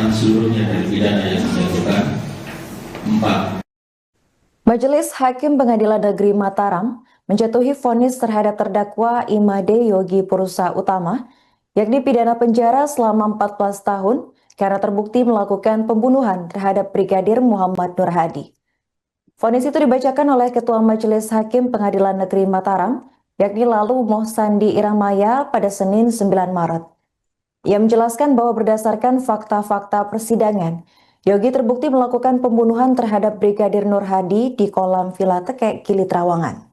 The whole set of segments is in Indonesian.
pengurangan seluruhnya dari pidana yang dijatuhkan. 4. Majelis Hakim Pengadilan Negeri Mataram menjatuhi vonis terhadap terdakwa Imade Yogi Purusa Utama, yakni pidana penjara selama 14 tahun karena terbukti melakukan pembunuhan terhadap Brigadir Muhammad Nur Hadi. Vonis itu dibacakan oleh Ketua Majelis Hakim Pengadilan Negeri Mataram, yakni Lalu Mohsandi Iramaya pada Senin 9 Maret. Ia menjelaskan bahwa berdasarkan fakta-fakta persidangan, Yogi terbukti melakukan pembunuhan terhadap Brigadir Nur Hadi di kolam Villa Tekek, Gili Trawangan.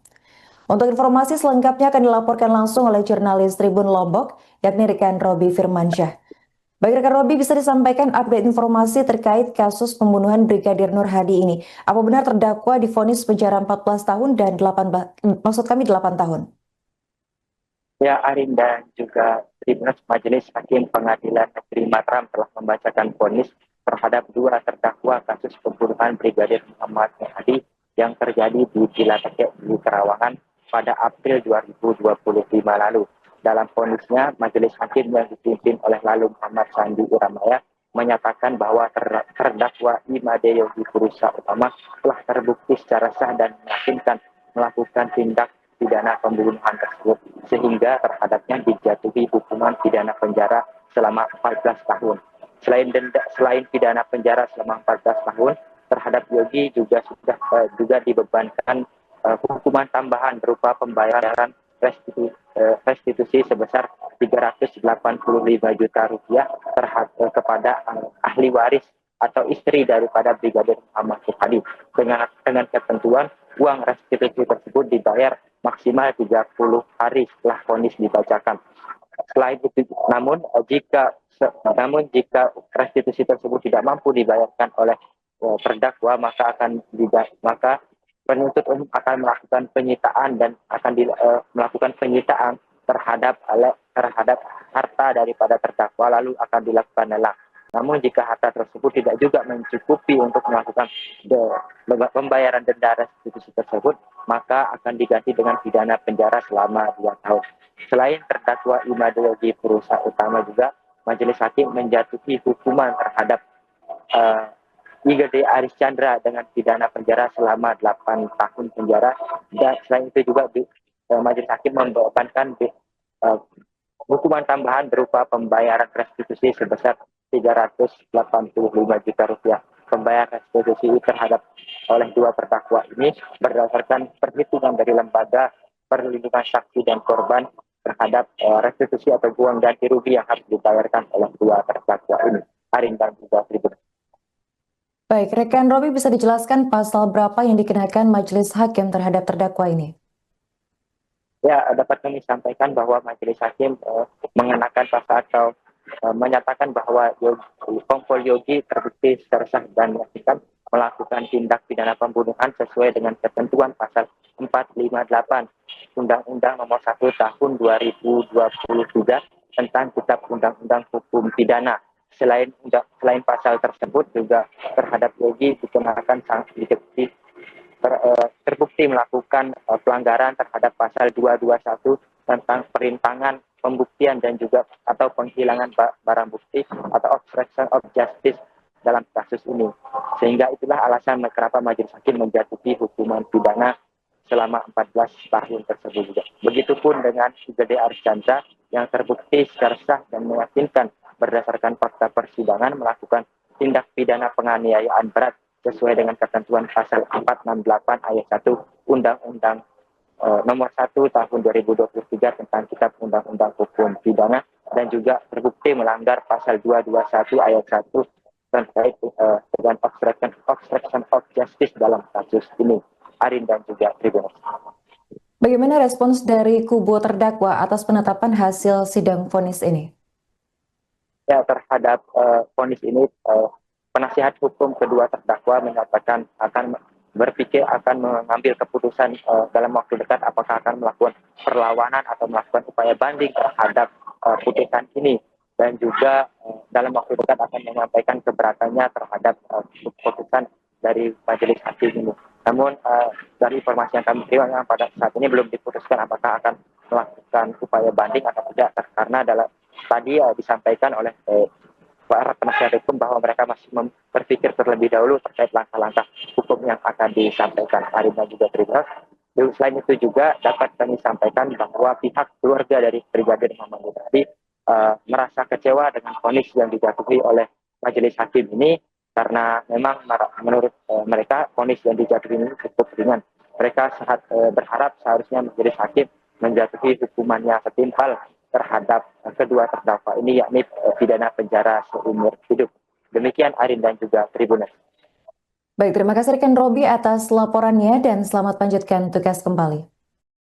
Untuk informasi selengkapnya akan dilaporkan langsung oleh jurnalis Tribun Lombok, yakni rekan Robi Firmansyah. Baik rekan Robi, bisa disampaikan update informasi terkait kasus pembunuhan Brigadir Nur Hadi ini. Apa benar terdakwa divonis penjara 14 tahun dan 8 tahun? Ya, Arin dan juga Tribunus Majelis Hakim Pengadilan Negeri Mataram telah membacakan vonis terhadap dua terdakwa kasus pembunuhan Brigadir Muhammad Nur Hadi yang terjadi di Villa Tekek di Terawangan pada April 2025 lalu. Dalam vonisnya, Majelis Hakim yang dipimpin oleh Lalu Muhammad Sandi Iramaya menyatakan bahwa terdakwa Imade Yogi Purusa Utama telah terbukti secara sah dan meyakinkan melakukan tindak pidana pembunuhan tersebut, sehingga terhadapnya dijatuhi hukuman pidana penjara selama 14 tahun. Selain pidana penjara selama 14 tahun, terhadap Yogi juga sudah dibebankan hukuman tambahan berupa pembayaran restitusi sebesar 385 juta rupiah kepada ahli waris atau istri daripada Brigadir Muhammad Nur Hadi dengan ketentuan uang restitusi tersebut dibayar maksimal 30 hari setelah vonis dibacakan. Selain itu, namun jika restitusi tersebut tidak mampu dibayarkan oleh terdakwa, maka penuntut umum akan melakukan penyitaan dan akan melakukan penyitaan terhadap harta daripada terdakwa, lalu akan dilakukan lelang. Namun jika harta tersebut tidak juga mencukupi untuk melakukan pembayaran denda restitusi tersebut, maka akan diganti dengan pidana penjara selama 2 tahun. Selain terdakwa Imade Yogi Purusa Utama juga, Majelis Hakim menjatuhi hukuman terhadap Igede Aris Chandra dengan pidana penjara selama 8 tahun penjara, dan selain itu juga Majelis Hakim membebankan hukuman tambahan berupa pembayaran restitusi sebesar 385 juta rupiah. Pembayaran restitusi terhadap oleh dua terdakwa ini berdasarkan perhitungan dari Lembaga Perlindungan Saksi dan Korban terhadap restitusi atau uang ganti rugi yang harus dibayarkan oleh dua terdakwa ini. Arin dan juga Tribun. Baik, rekan Robi, bisa dijelaskan pasal berapa yang dikenakan Majelis Hakim terhadap terdakwa ini? Ya, dapat kami sampaikan bahwa Majelis Hakim mengenakan pasal atau menyatakan bahwa Kompol Yogi terbukti secara sah dan meyakinkan melakukan tindak pidana pembunuhan sesuai dengan ketentuan pasal 458 Undang-Undang Nomor 1 Tahun 2023 tentang Kitab Undang-Undang Hukum Pidana. Selain pasal tersebut juga terhadap Yogi dikenakan sanksi terbukti melakukan pelanggaran terhadap pasal 221 tentang perintangan pembuktian dan juga atau penghilangan barang bukti atau obstruction of justice dalam kasus ini. Sehingga itulah alasan kenapa Majelis Hakim menjatuhi hukuman pidana selama 14 tahun tersebut juga. Begitupun dengan Igede Aris Chandra yang terbukti secara sah dan meyakinkan berdasarkan fakta persidangan melakukan tindak pidana penganiayaan berat sesuai dengan ketentuan pasal 468 ayat 1 Undang-Undang Nomor 1 Tahun 2023 tentang Kitab Undang-Undang Hukum Pidana, dan juga terbukti melanggar pasal 221 ayat 1 terkait dengan obstruction of justice dalam kasus ini. Arin dan juga Tribunus. Bagaimana respons dari kubu terdakwa atas penetapan hasil sidang vonis ini? Ya, terhadap vonis ini, penasihat hukum kedua terdakwa menyatakan akan mengambil keputusan dalam waktu dekat apakah akan melakukan perlawanan atau melakukan upaya banding terhadap putusan ini, dan juga dalam waktu dekat akan menyampaikan keberatannya terhadap putusan dari Majelis Hakim ini. Namun dari informasi yang kami terima pada saat ini belum diputuskan apakah akan melakukan upaya banding atau tidak, karena tadi disampaikan oleh para penasihat hukum bahwa mereka masih berpikir terlebih dahulu terkait langkah-langkah hukum yang akan disampaikan Arin dan juga Tribuners. Selain itu juga dapat kami sampaikan bahwa pihak keluarga dari Brigadir Muhammad Hadi merasa kecewa dengan vonis yang dijatuhi oleh majelis hakim ini, karena memang menurut mereka vonis yang dijatuhi ini cukup ringan. Mereka sangat berharap seharusnya majelis hakim menjatuhi hukuman yang setimpal terhadap kedua terdakwa ini, yakni pidana penjara seumur hidup. Demikian Arin dan juga Tribuners. Baik, terima kasih rekan Robi atas laporannya dan selamat lanjutkan tugas kembali.